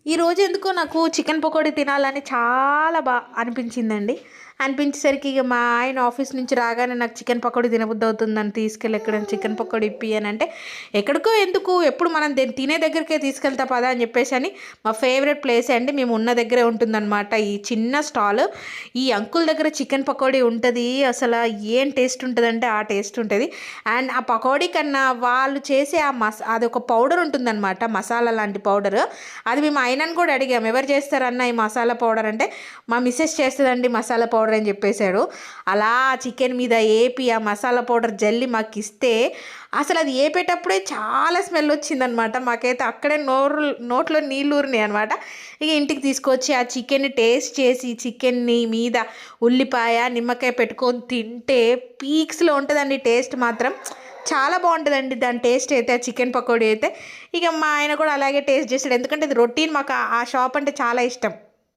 ఈరోజు ఎందుకో నాకు చికెన్ పకోడీ తినాలని చాలా అనిపించిందండి. అనిపించేసరికి ఇక మా ఆయన ఆఫీస్ నుంచి రాగానే నాకు చికెన్ పకోడీ తినబుద్ధి అవుతుందని తీసుకెళ్ళి ఎక్కడైనా చికెన్ పకోడీ ఇప్పియనంటే, ఎక్కడికో ఎందుకు ఎప్పుడు మనం తినే దగ్గరికే తీసుకెళ్తా పదా అని చెప్పేసి అని మా ఫేవరెట్ ప్లేసే అండి. మేము ఉన్న దగ్గరే ఉంటుందన్నమాట ఈ చిన్న స్టాల్. ఈ అంకుల్ దగ్గర చికెన్ పకోడీ ఉంటుంది. అసలు ఏం టేస్ట్ ఉంటుందంటే ఆ టేస్ట్ ఉంటుంది. అండ్ ఆ పకోడీ కన్నా వాళ్ళు చేసే ఆ అది ఒక పౌడర్ ఉంటుందన్నమాట, మసాలా లాంటి పౌడర్. అది మేము ఆయనను కూడా అడిగాము, ఎవరు చేస్తారన్న ఈ మసాలా పౌడర్ అంటే, మా మిస్సెస్ చేస్తుందండి మసాలా పౌడర్ అని చెప్పేశాడు. అలా చికెన్ మీద ఏపి ఆ మసాలా పౌడర్ జల్లి మాకు ఇస్తే అసలు అది ఏపేటప్పుడే చాలా స్మెల్ వచ్చిందనమాట. మాకైతే అక్కడే నోట్లో నీళ్ళు ఊరినాయి అనమాట. ఇక ఇంటికి తీసుకొచ్చి ఆ చికెన్ని టేస్ట్ చేసి చికెన్ని మీద ఉల్లిపాయ నిమ్మకాయ పెట్టుకొని తింటే పీక్స్లో ఉంటుందండి టేస్ట్ మాత్రం. చాలా బాగుంటుందండి దాని టేస్ట్ అయితే, ఆ చికెన్ పకోడీ అయితే. ఇక మా ఆయన కూడా అలాగే టేస్ట్ చేస్తాడు, ఎందుకంటే ఇది రొటీన్. మాకు ఆ షాప్ అంటే చాలా ఇష్టం.